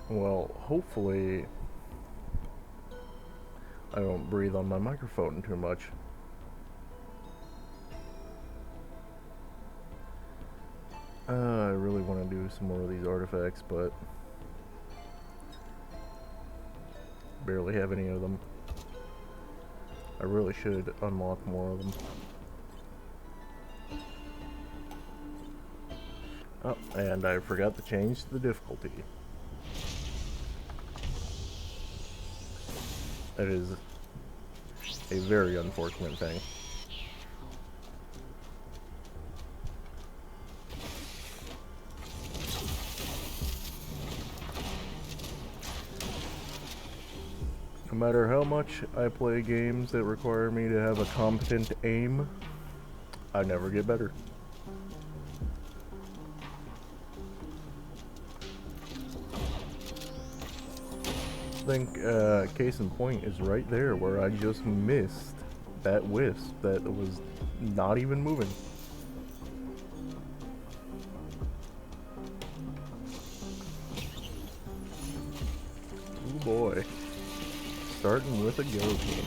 Well, hopefully I don't breathe on my microphone too much. I really want to do some more of these artifacts, but barely have any of them. I really should unlock more of them. Oh, and I forgot to change the difficulty. That is a very unfortunate thing. No matter how much I play games that require me to have a competent aim, I never get better. I think case in point is right there where I just missed that wisp that was not even moving. Oh boy. Starting with a guillotine.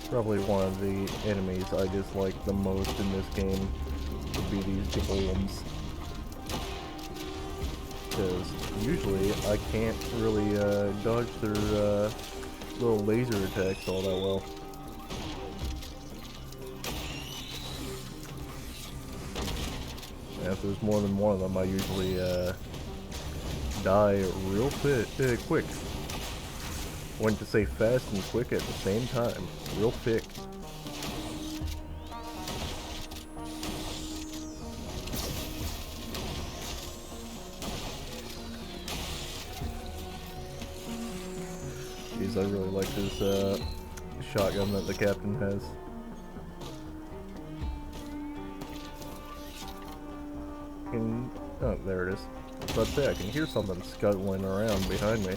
Probably one of the enemies I dislike the most in this game would be these golems. Because usually I can't really dodge their little laser attacks all that well. And if there's more than one of them, I usually die real quick. Went to say fast and quick at the same time. Real thick. Jeez, I really like this shotgun that the captain has. Oh, there it is. I was about to say, I can hear something scuttling around behind me.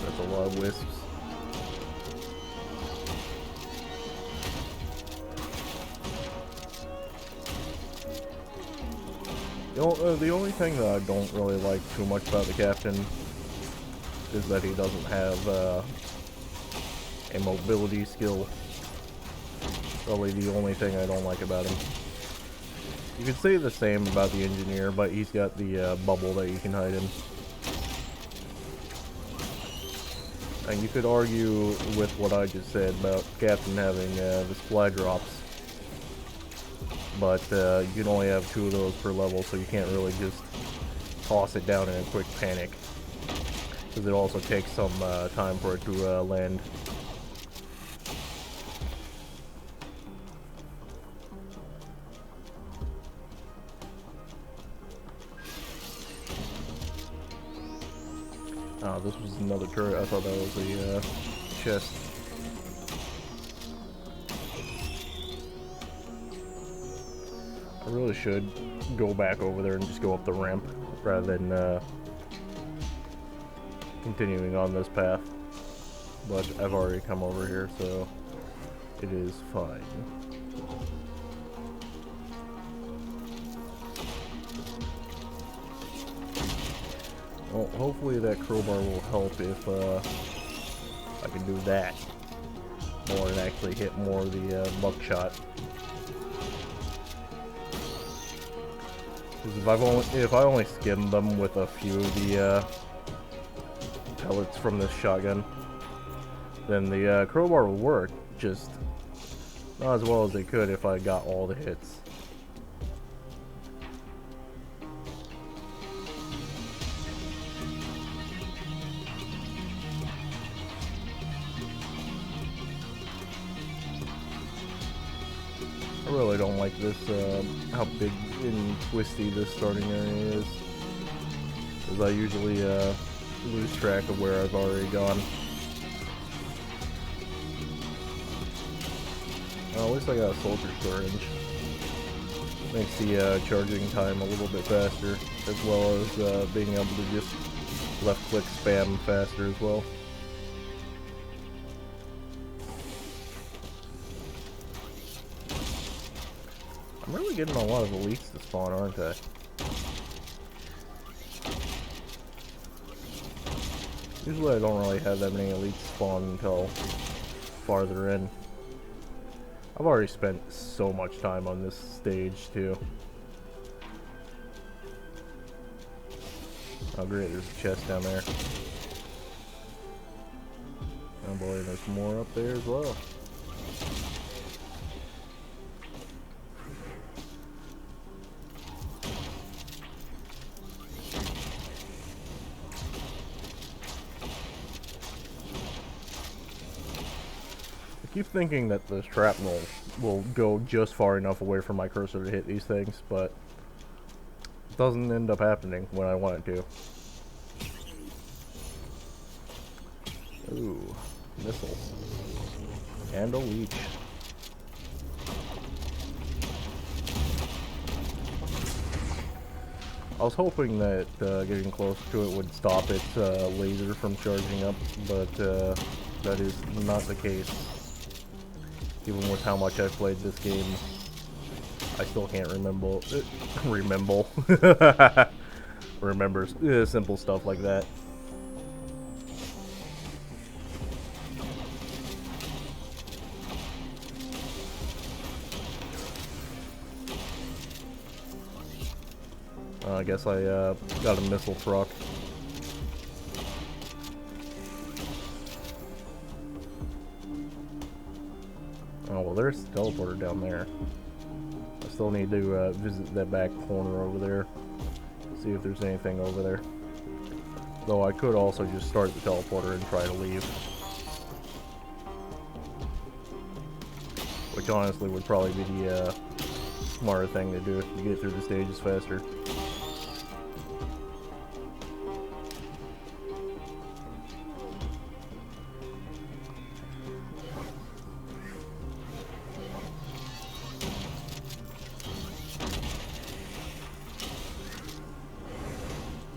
That's a lot of wisps. The only thing that I don't really like too much about the captain is that he doesn't have a mobility skill. Probably the only thing I don't like about him. You could say the same about the engineer, but he's got the bubble that you can hide in. And you could argue with what I just said about Captain having the supply drops. But you can only have 2 of those per level, so you can't really just toss it down in a quick panic. Because it also takes some time for it to land. Oh, this was another turret. I thought that was a chest. I really should go back over there and just go up the ramp rather than continuing on this path. But I've already come over here, so it is fine. Well, hopefully that crowbar will help if I can do that more and actually hit more of the buckshot. Because if I only skim them with a few of the pellets from this shotgun, then the crowbar will work, just not as well as they could if I got all the hits. I really don't like this, how big and twisty this starting area is. Because I usually lose track of where I've already gone. Well, at least I got a soldier syringe. Makes the charging time a little bit faster, as well as being able to just left click spam faster as well. I'm really getting a lot of elites to spawn, aren't I? Usually I don't really have that many elites spawn until farther in. I've already spent so much time on this stage too. Oh great, there's a chest down there. Oh boy, there's more up there as well. I keep thinking that the shrapnel will go just far enough away from my cursor to hit these things, but it doesn't end up happening when I want it to. Ooh, missile. And a leech. I was hoping that getting close to it would stop its laser from charging up, but that is not the case. Even with how much I've played this game, I still can't remember simple stuff like that. I guess I got a missile truck. Oh well, there's the teleporter down there. I still need to visit that back corner over there, see if there's anything over there. Though I could also just start the teleporter and try to leave. Which honestly would probably be the smarter thing to do to get through the stages faster.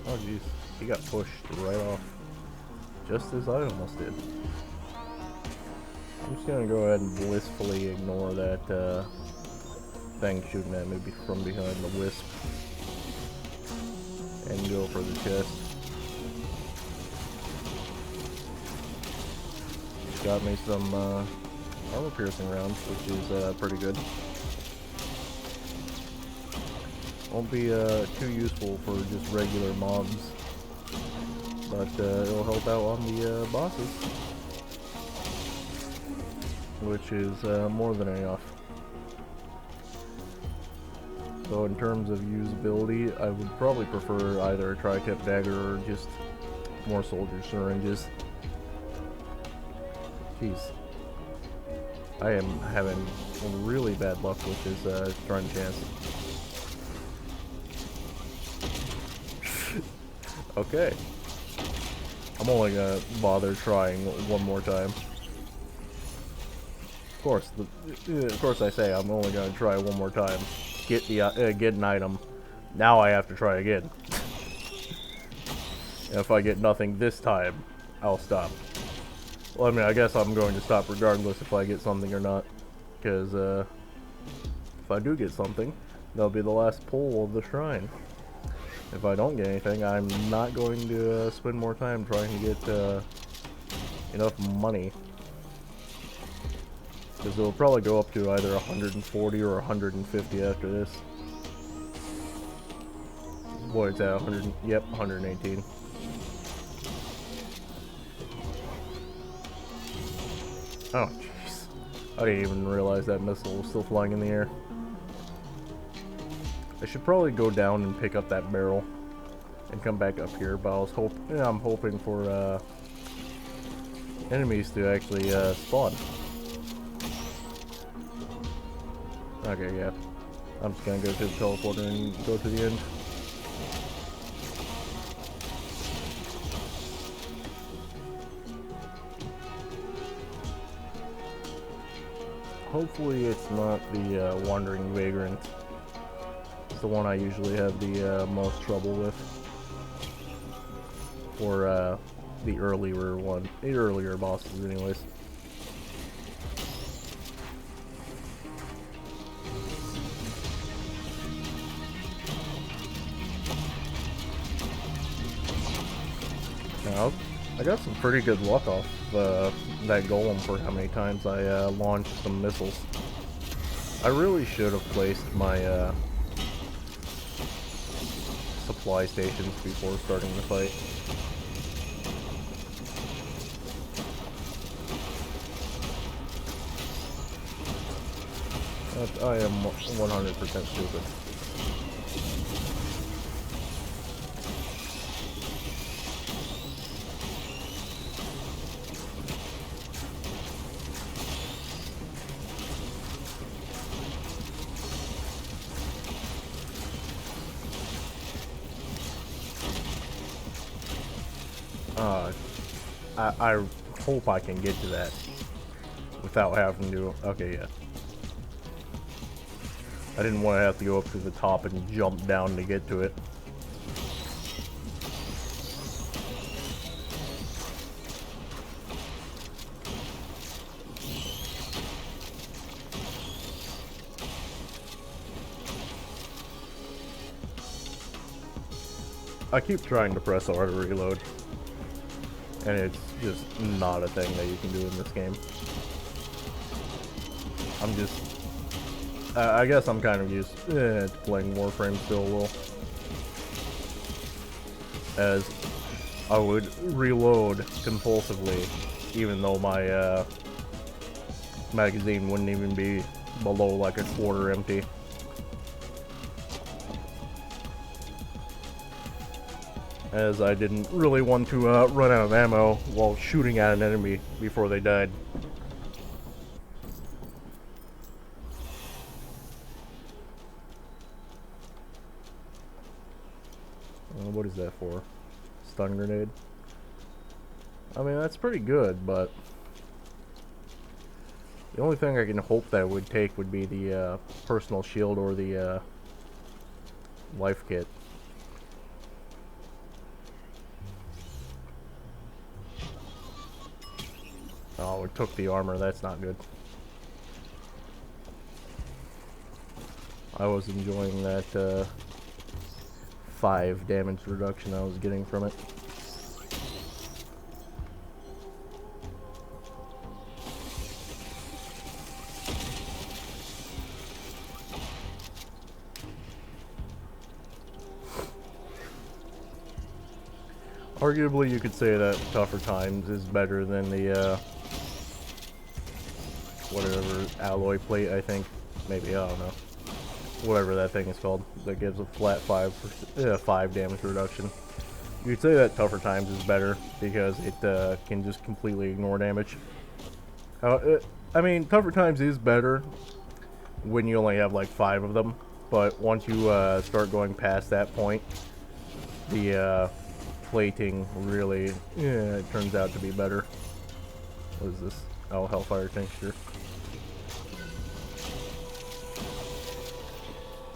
Oh jeez, he got pushed right off, just as I almost did. I'm just gonna go ahead and blissfully ignore that thing shooting at me from behind the wisp, and go for the chest. Got me some armor piercing rounds, which is pretty good. Won't be too useful for just regular mobs, but it'll help out on the bosses, which is more than enough. So in terms of usability, I would probably prefer either a tri-tip dagger or just more soldier syringes. Jeez. I am having really bad luck with this trying chance. Okay. I'm only gonna bother trying one more time. Of course I say I'm only gonna try one more time. Get the get an item. Now I have to try again. And if I get nothing this time, I'll stop. Well, I mean, I guess I'm going to stop regardless if I get something or not, because if I do get something, that'll be the last pull of the shrine. If I don't get anything, I'm not going to spend more time trying to get enough money. Because it'll probably go up to either 140 or 150 after this. Boy, it's at 100. Yep, 118. Oh, jeez. I didn't even realize that missile was still flying in the air. I should probably go down and pick up that barrel and come back up here, but I'm hoping for enemies to actually spawn. Okay, yeah. I'm just gonna go to the teleporter and go to the end. Hopefully it's not the Wandering Vagrant. It's the one I usually have the most trouble with. Or the earlier bosses anyways. Now, I got some pretty good luck off that golem for how many times I launched some missiles. I really should have placed my supply stations before starting the fight. I am 100% stupid. I hope I can get to that without having to. Okay, yeah. I didn't want to have to go up to the top and jump down to get to it. I keep trying to press R to reload, and it's just not a thing that you can do in this game. I'm just... I guess I'm kind of used to playing Warframe still a little. As I would reload compulsively, even though my magazine wouldn't even be below like a quarter empty. As I didn't really want to run out of ammo while shooting at an enemy before they died. What is that for? Stun grenade? I mean, that's pretty good, but the only thing I can hope that would take would be the personal shield or the life kit. Oh, it took the armor. That's not good. I was enjoying that 5 damage reduction I was getting from it. Arguably, you could say that Tougher Times is better than the whatever alloy plate, I think. Maybe, I don't know. Whatever that thing is called, that gives a flat 5 damage reduction. You could say that Tougher Times is better because it can just completely ignore damage. I mean, Tougher Times is better when you only have like 5 of them, but once you start going past that point, the plating really it turns out to be better. What is this? Oh, Hellfire Tincture.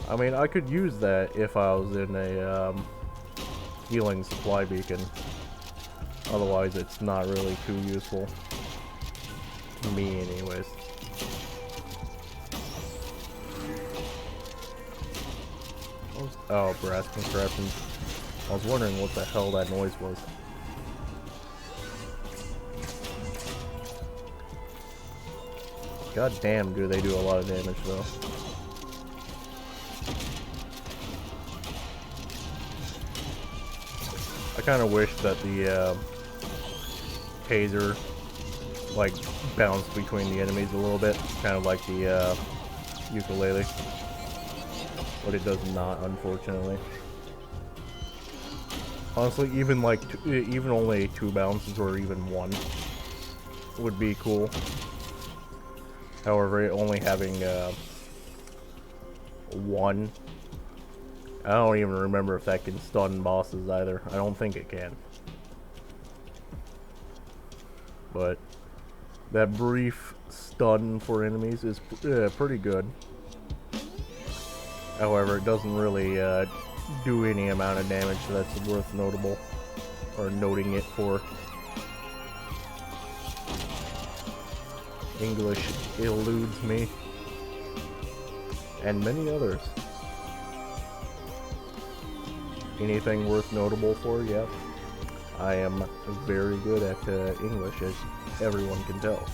I mean, I could use that if I was in a healing supply beacon. Otherwise, it's not really too useful. To me, anyways. Oh, brass contraptions. I was wondering what the hell that noise was. God damn, do they do a lot of damage, though. I kind of wish that the taser like bounced between the enemies a little bit, kind of like the ukulele, but it does not, unfortunately. Honestly, even like even only 2 bounces or even 1 would be cool. However, only having 1. I don't even remember if that can stun bosses either. I don't think it can. But That brief stun for enemies is pretty good. However, it doesn't really do any amount of damage that's worth notable or noting it for. English eludes me, and many others. Anything worth notable for? Yeah, I am very good at English, as everyone can tell.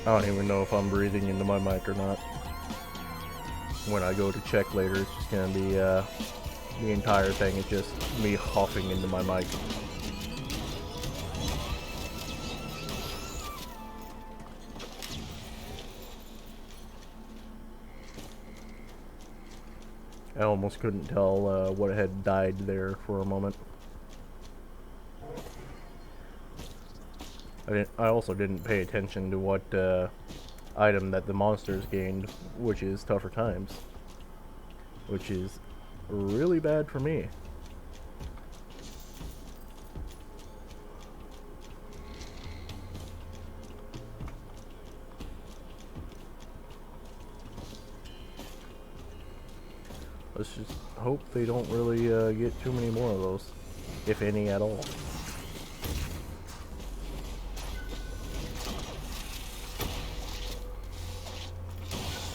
I don't even know if I'm breathing into my mic or not. When I go to check later, it's just gonna be the entire thing is just me huffing into my mic. I almost couldn't tell what had died there for a moment. I also didn't pay attention to what item that the monsters gained, which is Tougher Times, which is really bad for me. Let's just hope they don't really get too many more of those, if any at all.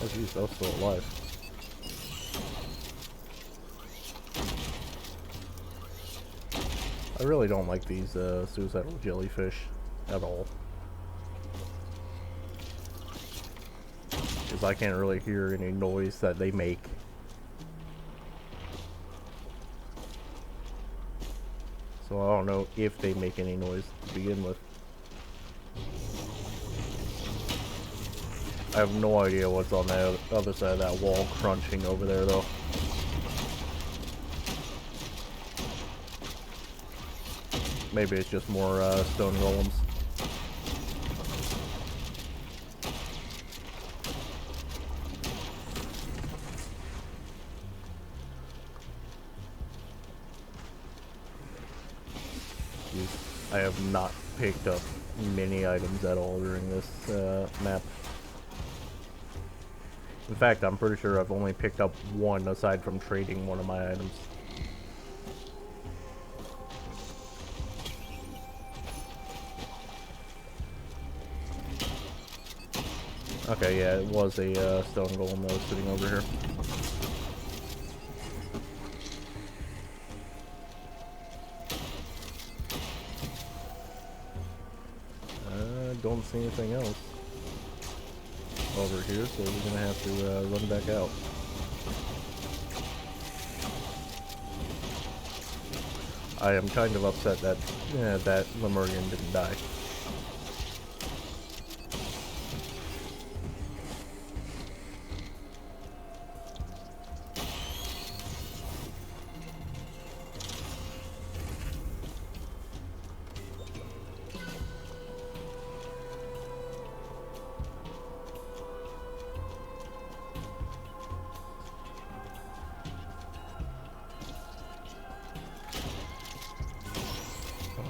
Oh jeez, I was still alive. I really don't like these suicidal jellyfish at all. Because I can't really hear any noise that they make. So I don't know if they make any noise to begin with. I have no idea what's on the other side of that wall crunching over there, though. Maybe it's just more stone golems. I have not picked up many items at all during this map. In fact, I'm pretty sure I've only picked up one aside from trading one of my items. Okay, yeah, it was a stone golem that was sitting over here. Don't see anything else over here, so we're gonna have to run back out. I am kind of upset that that Lemurian didn't die.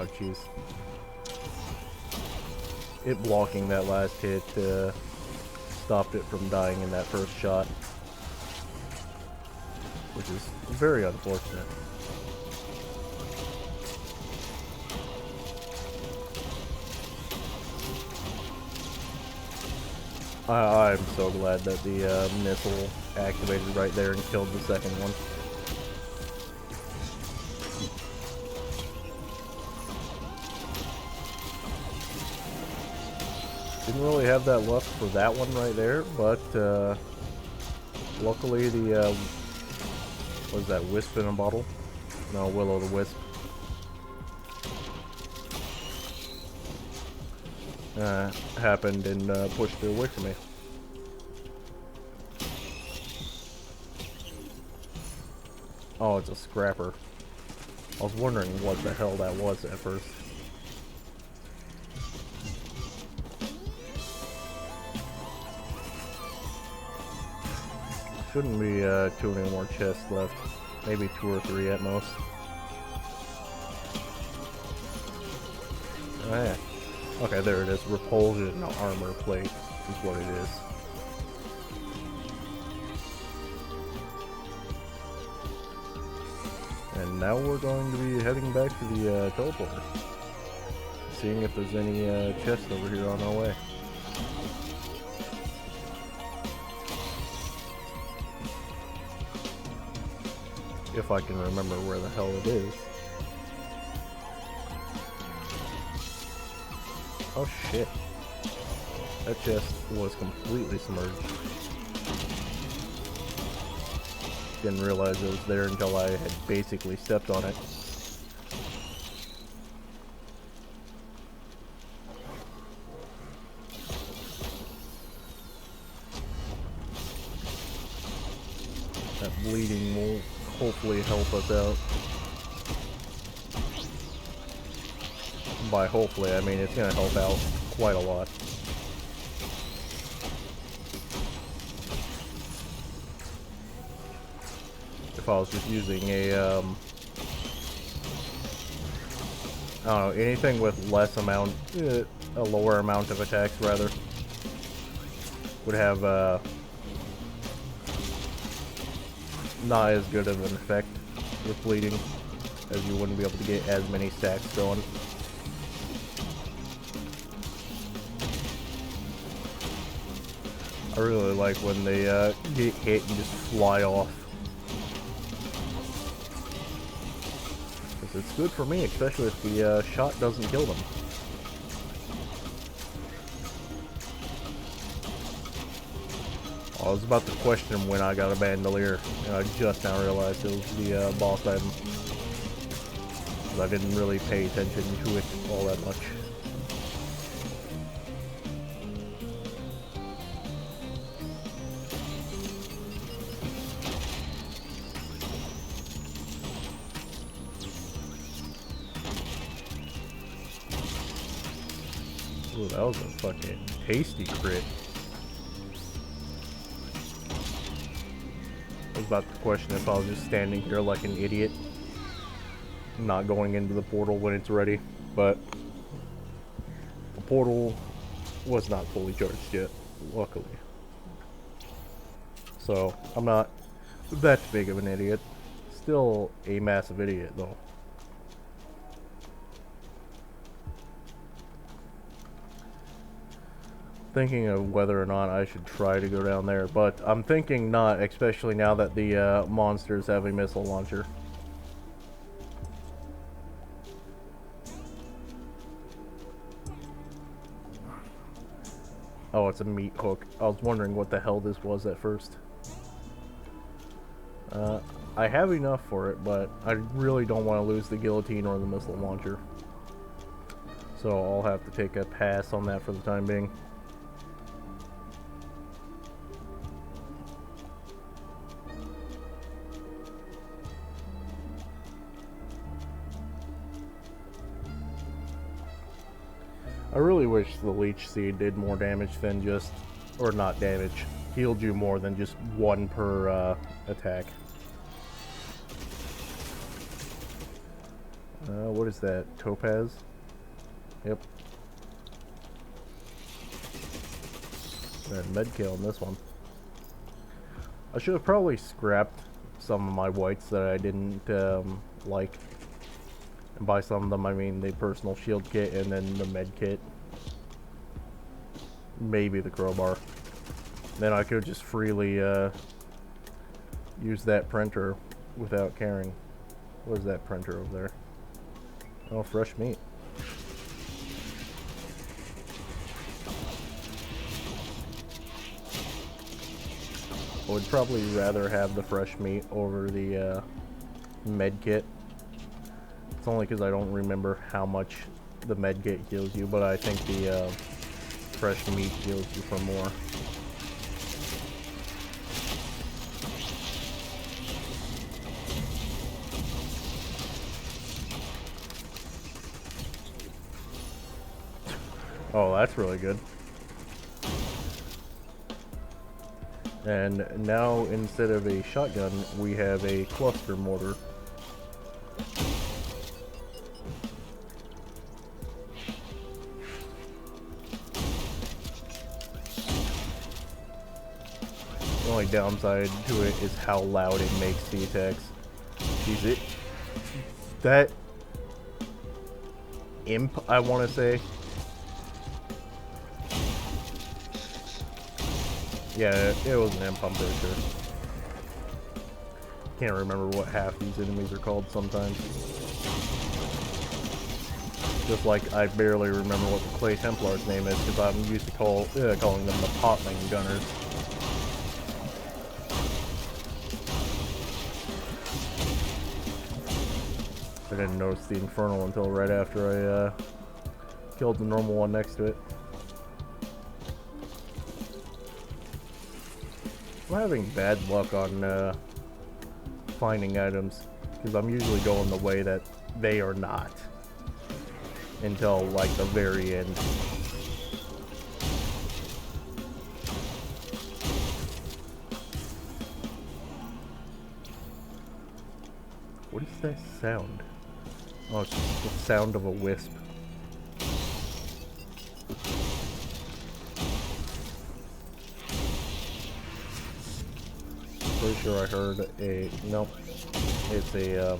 Oh jeez. It blocking that last hit stopped it from dying in that first shot, which is very unfortunate. I'm so glad that the missile activated right there and killed the second one. Didn't really have that luck for that one right there, but luckily the what is that, wisp in a bottle? No, will-o'-the-wisp. Happened and pushed it away from me. Oh, it's a scrapper. I was wondering what the hell that was at first. Shouldn't be too many more chests left. Maybe 2 or 3 at most. Oh yeah. Okay, there it is. Repulsion armor plate is what it is. And now we're going to be heading back to the teleporter. Seeing if there's any chests over here on our way. If I can remember where the hell it is. Oh shit. That chest was completely submerged. Didn't realize it was there until I had basically stepped on it. That bleeding will hopefully help us out. By hopefully, I mean it's gonna help out quite a lot. If I was just using a, I don't know, anything with less amount, a lower amount of attacks rather, would have, not as good of an effect with bleeding, as you wouldn't be able to get as many stacks going. I really like when they get hit and just fly off. Because it's good for me, especially if the shot doesn't kill them. I was about to question when I got a bandolier, and I just now realized it was the boss item. Because I didn't really pay attention to it all that much. Ooh, that was a fucking tasty crit. I was about to question if I was just standing here like an idiot, not going into the portal when it's ready, but the portal was not fully charged yet, luckily. So, I'm not that big of an idiot. Still a massive idiot, though. Thinking of whether or not I should try to go down there, but I'm thinking not, especially now that the monsters have a missile launcher. Oh, it's a meat hook. I was wondering what the hell this was at first. I have enough for it, but I really don't want to lose the guillotine or the missile launcher. So I'll have to take a pass on that for the time being. I really wish the Leech Seed did more damage than just, or not damage, healed you more than just 1 per attack. What is that? Topaz? Yep. And medkit on this one. I should have probably scrapped some of my whites that I didn't like. And by some of them, I mean the personal shield kit and then the med kit. Maybe the crowbar. Then I could just freely use that printer without caring. What is that printer over there? Oh, fresh meat. I would probably rather have the fresh meat over the med kit. It's only because I don't remember how much the med kit heals you, but I think the fresh meat heals you for more. Oh, that's really good. And now, instead of a shotgun, we have a cluster mortar. The only downside to it is how loud it makes the attacks. Jeez, it... That... imp, I want to say. Yeah, it was an imp, I'm pretty sure. Can't remember what half these enemies are called sometimes. Just like I barely remember what the Clay Templar's name is, because I'm used to calling them the Potling Gunners. I didn't notice the Infernal until right after I killed the normal one next to it. I'm having bad luck on finding items, because I'm usually going the way that they are not. Until, like, the very end. What is that sound? Oh, it's just the sound of a wisp. Pretty sure I heard a... Nope. It's a,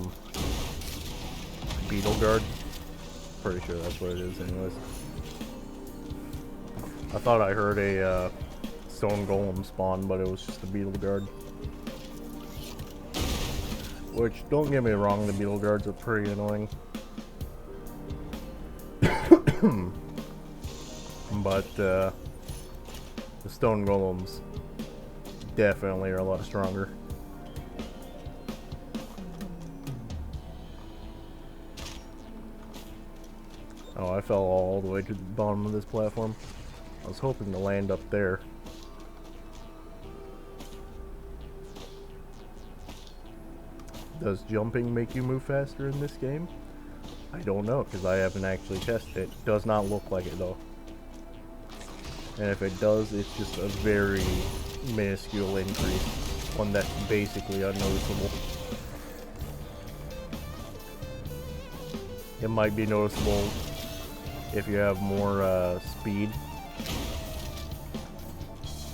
beetle guard. Pretty sure that's what it is anyways. I thought I heard a, stone golem spawn, but it was just a beetle guard. Which, don't get me wrong, the beetle guards are pretty annoying. But, the stone golems definitely are a lot stronger. Oh, I fell all the way to the bottom of this platform. I was hoping to land up there. Does jumping make you move faster in this game? I don't know, because I haven't actually tested it. Does not look like it, though. And if it does, it's just a very minuscule increase. One that's basically unnoticeable. It might be noticeable if you have more speed.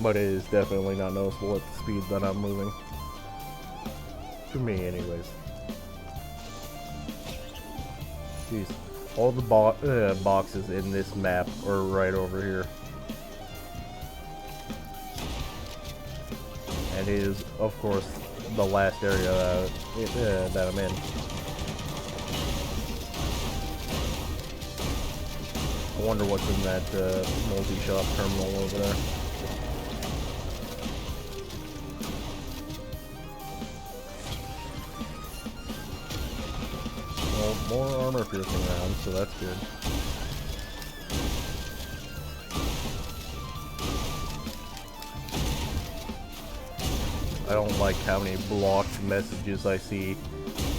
But it is definitely not noticeable at the speed that I'm moving. To me, anyways. Jeez. All the boxes in this map are right over here. And it is, of course, the last area that I'm in. I wonder what's in that multi-shop terminal over there. Well, more armor-piercing rounds, so that's good. I don't like how many blocked messages I see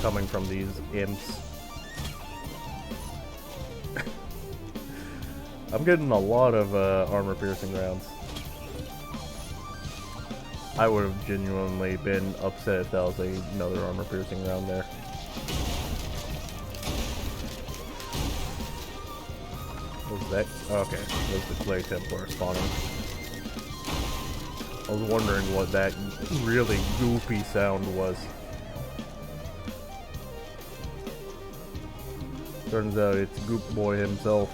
coming from these imps. I'm getting a lot of armor-piercing rounds. I would have genuinely been upset if that was another armor-piercing round there. What was that? Okay, there's the Clay Templar spawning. I was wondering what that really goofy sound was. Turns out it's Goop Boy himself.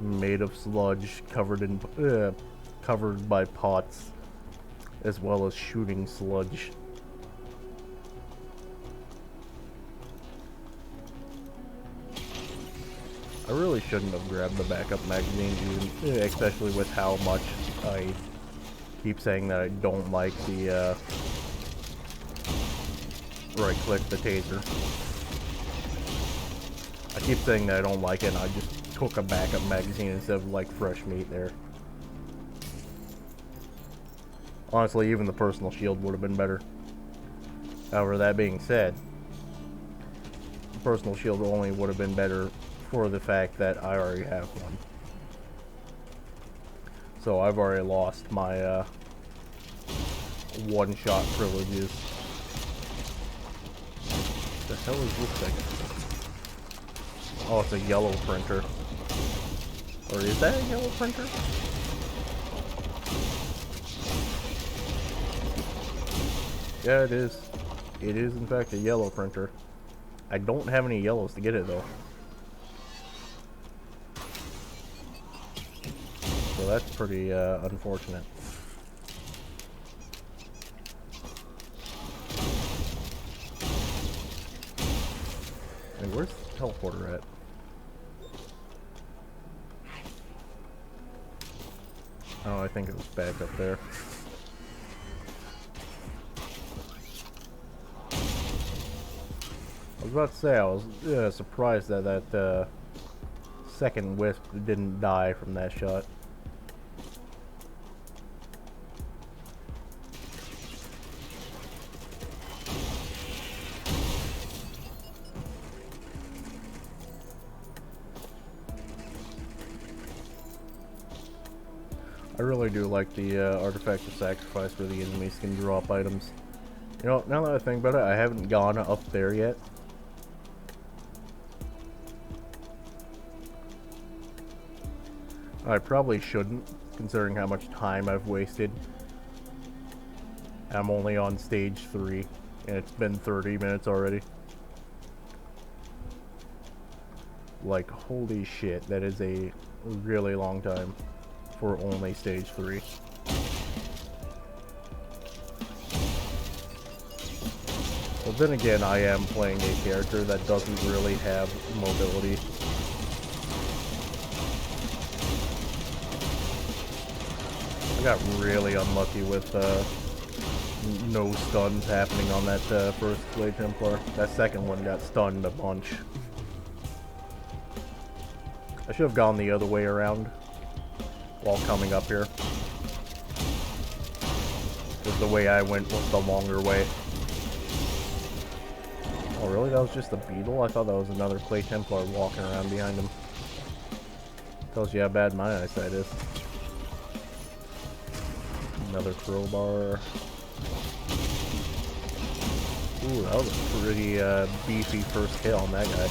Made of sludge, covered by pots, as well as shooting sludge. I really shouldn't have grabbed the backup magazine, especially with how much I keep saying that I don't like the right-click the taser. I keep saying that I don't like it, and I just took a backup magazine instead of, like, fresh meat there. Honestly, even the personal shield would have been better. However, that being said, personal shield only would have been better for the fact that I already have one. So I've already lost my one-shot privileges. What the hell is this thing? Oh, it's a yellow printer. Or is that a yellow printer? Yeah, it is. It is, in fact, a yellow printer. I don't have any yellows to get it, though. So that's pretty unfortunate. Hey, where's the teleporter at? Oh, I think it was back up there. I was about to say, I was surprised that that second wisp didn't die from that shot. I really do like the artifact of sacrifice where the enemies can drop items. You know, now that I think about it, I haven't gone up there yet. I probably shouldn't, considering how much time I've wasted. I'm only on stage 3, and it's been 30 minutes already. Like, holy shit, that is a really long time for only stage 3. Well, then again, I am playing a character that doesn't really have mobility. I got really unlucky with no stuns happening on that first Clay Templar. That second one got stunned a bunch. I should have gone the other way around while coming up here. Because the way I went was the longer way. Oh really? That was just a beetle? I thought that was another Clay Templar walking around behind him. Tells you how bad my eyesight is. Another crowbar. Ooh, that was a pretty beefy first kill on that guy.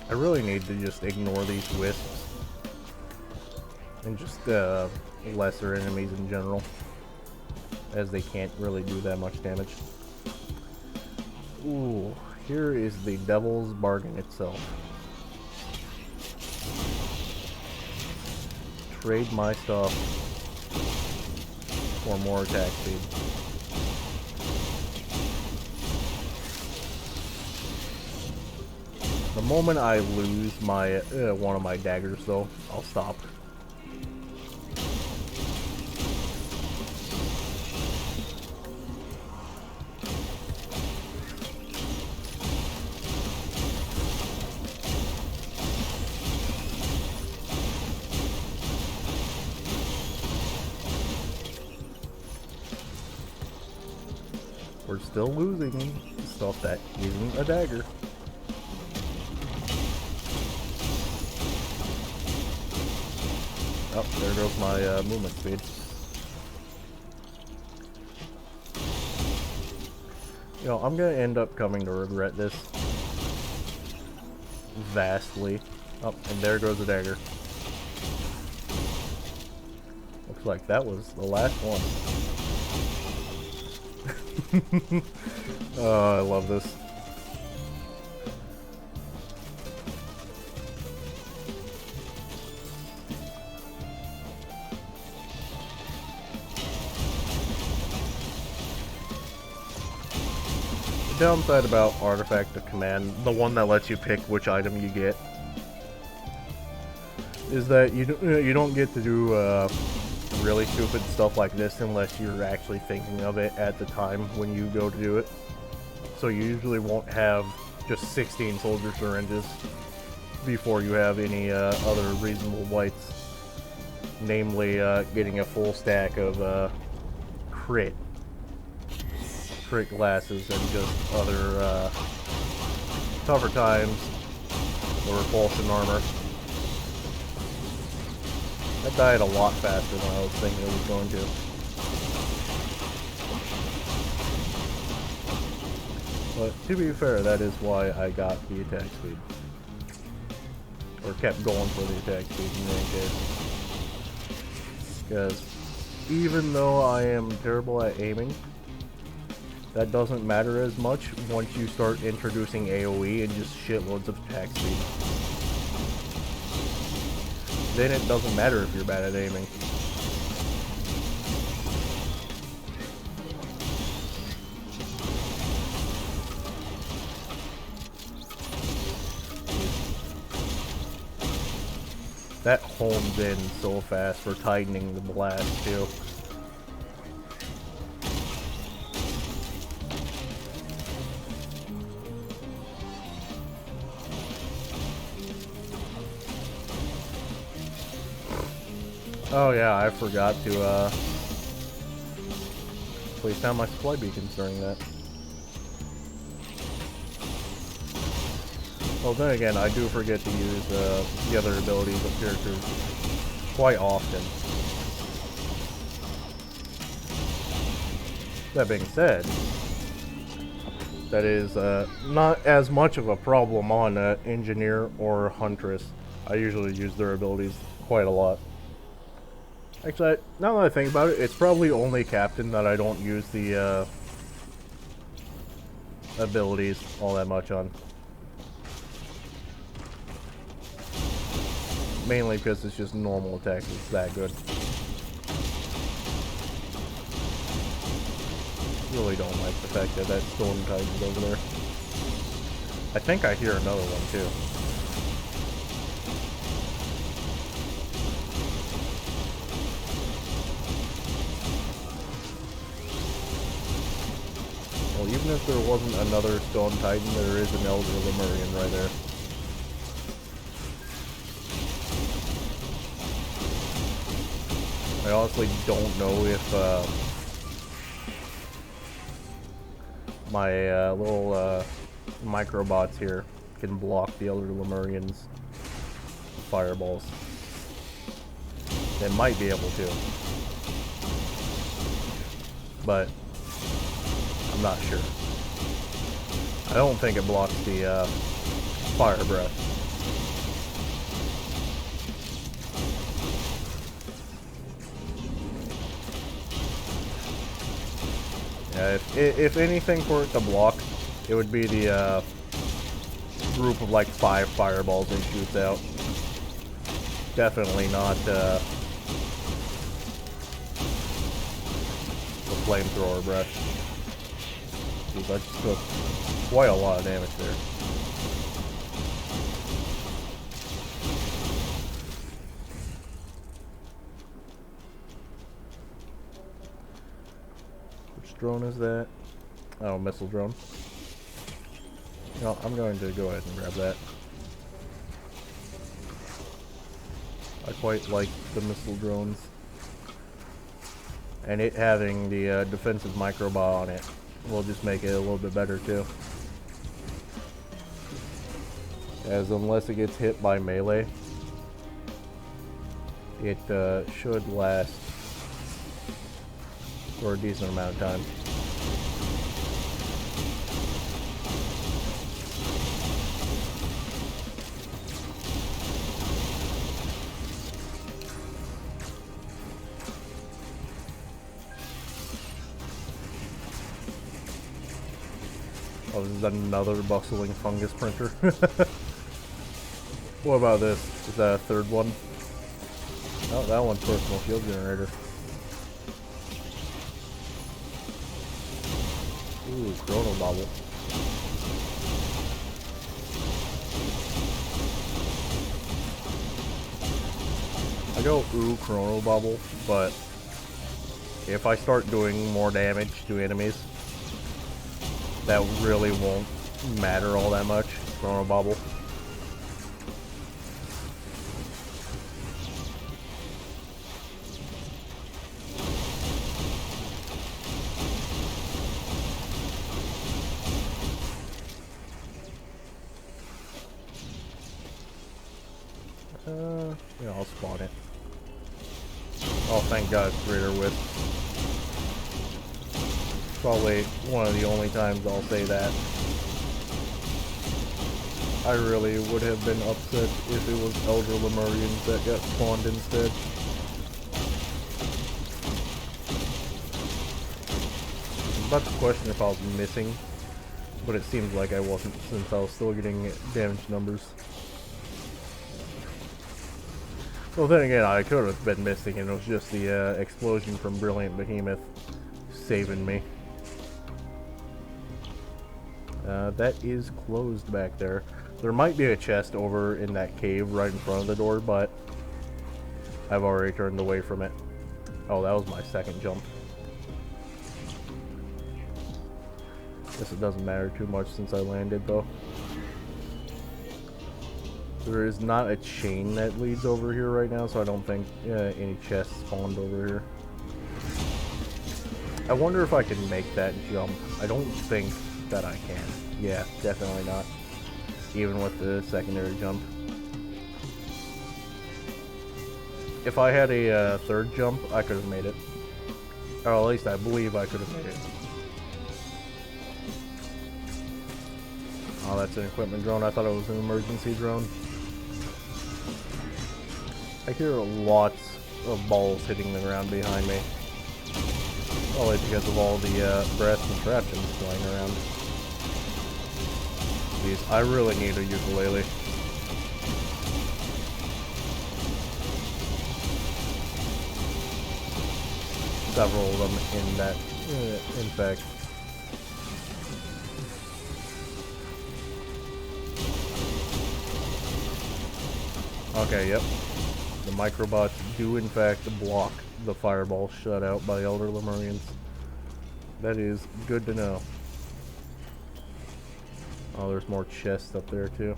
I really need to just ignore these wisps. And just lesser enemies in general. As they can't really do that much damage. Ooh, here is the Devil's Bargain itself. Trade my stuff for more attack speed. The moment I lose my one of my daggers, though, I'll stop. We're still losing stuff that isn't a dagger. Oh, there goes my movement speed. You know, I'm gonna end up coming to regret this vastly. Oh, and there goes the dagger. Looks like that was the last one. Oh, I love this. The downside about Artifact of Command, the one that lets you pick which item you get, is that you don't get to do really stupid stuff like this unless you're actually thinking of it at the time when you go to do it. So you usually won't have just 16 soldier syringes before you have any other reasonable whites. namely getting a full stack of crit glasses and just other tougher times or repulsion armor. That died a lot faster than I was thinking it was going to. But to be fair, that is why I got the attack speed. Or kept going for the attack speed in any case. Because even though I am terrible at aiming, that doesn't matter as much once you start introducing AoE and just shitloads of attack speed. Then it doesn't matter if you're bad at aiming. That hones in so fast for tightening the blast too. Oh yeah, I forgot to place down my supply beacons during that. Well, then again, I do forget to use the other abilities of characters quite often. That being said, that is not as much of a problem on Engineer or Huntress. I usually use their abilities quite a lot. Actually, now that I think about it, it's probably only Captain that I don't use the abilities all that much on. Mainly because it's just normal attacks, it's that good. Really don't like the fact that that Storm Titan's over there. I think I hear another one too. Well, even if there wasn't another Stone Titan, there is an Elder Lemurian right there. I honestly don't know if my little microbots here can block the Elder Lemurian's fireballs. They might be able to, but I'm not sure. I don't think it blocks the fire breath. Yeah, if anything for it to block, it would be the group of like 5 fireballs it shoots out. Definitely not the flamethrower breath. Dude, that just took quite a lot of damage there. Which drone is that? Oh, missile drone. No, I'm going to go ahead and grab that. I quite like the missile drones. And it having the defensive microbot on it will just make it a little bit better too. As unless it gets hit by melee, it should last for a decent amount of time. Oh, this is another bustling fungus printer. What about this? Is that a third one? Oh, that one's personal shield generator. Ooh, Chrono Bobble. I go ooh Chrono Bobble, but if I start doing more damage to enemies, that really won't matter all that much. Chrono Bobble. Yeah, I'll spawn it. Oh, thank God it's greater width. Probably one of the only times I'll say that. I really would have been upset if it was Elder Lemurians that got spawned instead. I was about to question if I was missing, but it seems like I wasn't since I was still getting damage numbers. Well, then again, I could have been missing, and it was just the explosion from Brilliant Behemoth saving me. That is closed back there. There might be a chest over in that cave right in front of the door, but I've already turned away from it. Oh, that was my second jump. Guess it doesn't matter too much since I landed, though. There is not a chain that leads over here right now, so I don't think any chests spawned over here. I wonder if I can make that jump. I don't think that I can. Yeah, definitely not. Even with the secondary jump. If I had a third jump, I could have made it. Or at least I believe I could have made it. Oh, that's an equipment drone. I thought it was an emergency drone. I hear lots of balls hitting the ground behind me. Probably because of all the breath contraptions flying around. Jeez, I really need a ukulele. Several of them in that, in fact. Okay, yep. The microbots do in fact block the fireball shut out by Elder Lemurians. That is good to know. Oh, there's more chests up there too.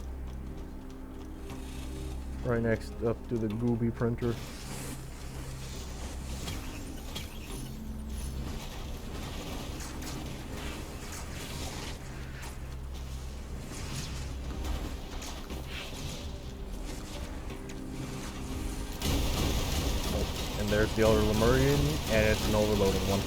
Right next up to the Gooby printer. And there's the Elder Lemurian, and it's an overloading one.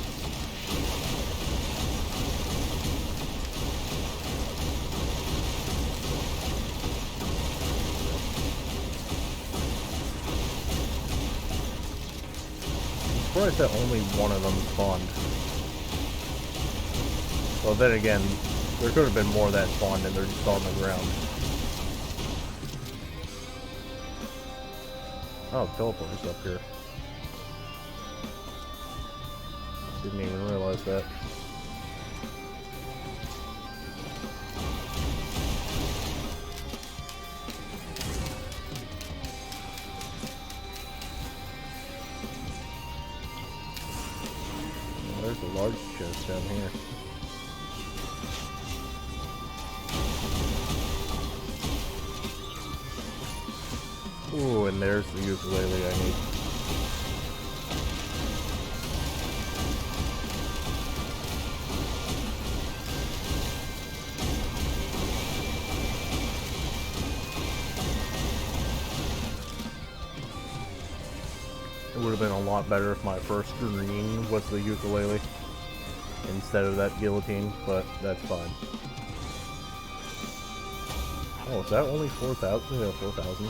I'm surprised that only one of them spawned. Well, then again, there could have been more that spawned and they're just on the ground. Oh, teleporter's up here. Didn't even realize that. There's a large chest down here. Ooh, and there's the ukulele I need. It would have been a lot better if my first green was the ukulele instead of that guillotine, but that's fine. Oh, is that only 4,000? Yeah, 4,000.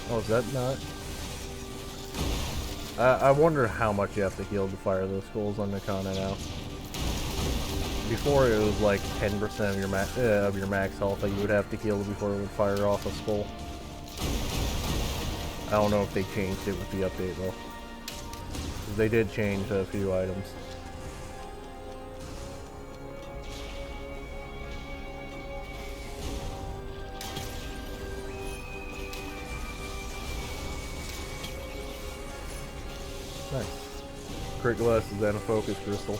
Oh, is that not? I wonder how much you have to heal to fire those skulls on Nikana now. Before it was like 10% of your max health that you would have to heal before it would fire off a skull. I don't know if they changed it with the update though. They did change a few items. Nice. Crit glasses and a focus crystal.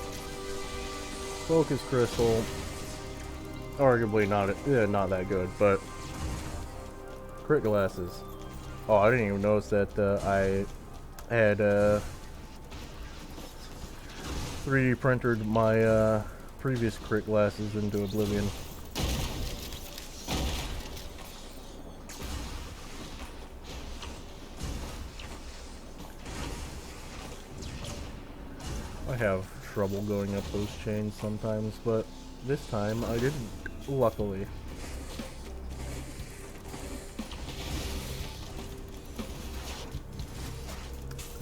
Focus crystal, arguably not that good, but crit glasses. Oh, I didn't even notice that I had 3D printed my previous crit glasses into oblivion. I have trouble going up those chains sometimes, but this time I didn't, luckily.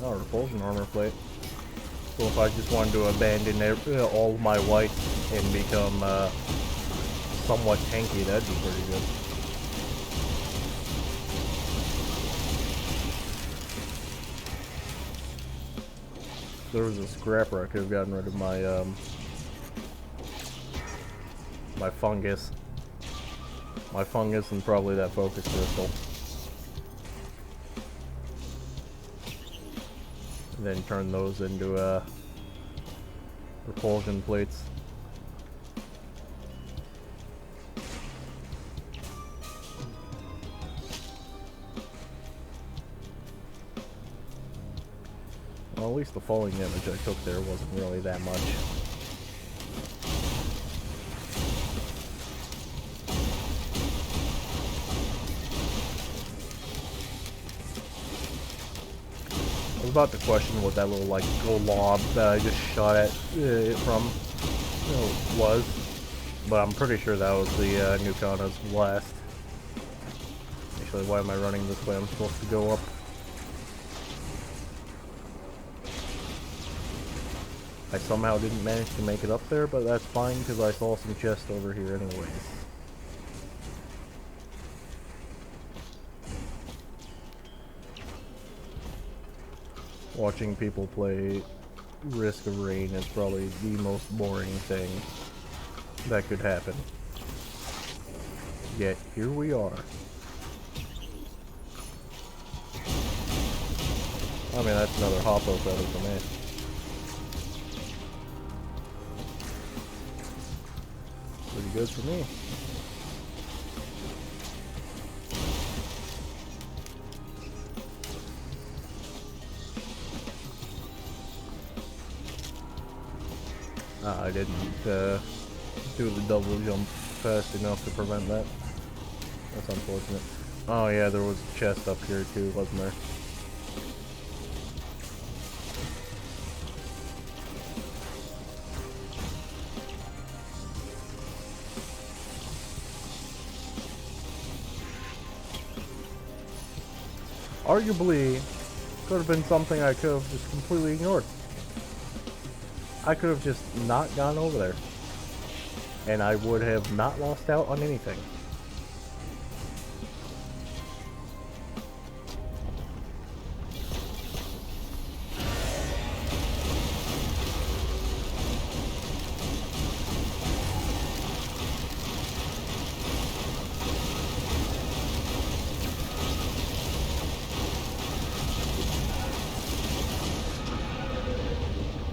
Oh, repulsion armor plate. So if I just wanted to abandon all my whites and become somewhat tanky, that'd be pretty good. If there was a scrapper, I could have gotten rid of my my fungus. My fungus and probably that focus crystal. And then turn those into repulsion plates. Well, at least the falling damage I took there wasn't really that much. I was about to question what that little, like, glob that I just shot at it from was, but I'm pretty sure that was the Nukana's blast. Actually, why am I running this way? I'm supposed to go up. I somehow didn't manage to make it up there, but that's fine because I saw some chests over here anyways. Watching people play Risk of Rain is probably the most boring thing that could happen. Yet, here we are. I mean, that's another Hoppo feather for me. Pretty good for me. I didn't do the double jump fast enough to prevent that. That's unfortunate. Oh yeah, there was a chest up here too, wasn't there? Arguably, could have been something I could have just completely ignored. I could have just not gone over there. And I would have not lost out on anything.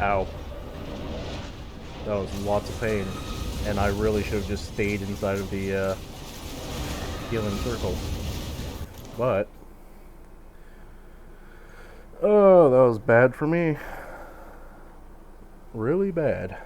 Ow. That was lots of pain. And I really should have just stayed inside of the healing circle. But oh, that was bad for me. Really bad.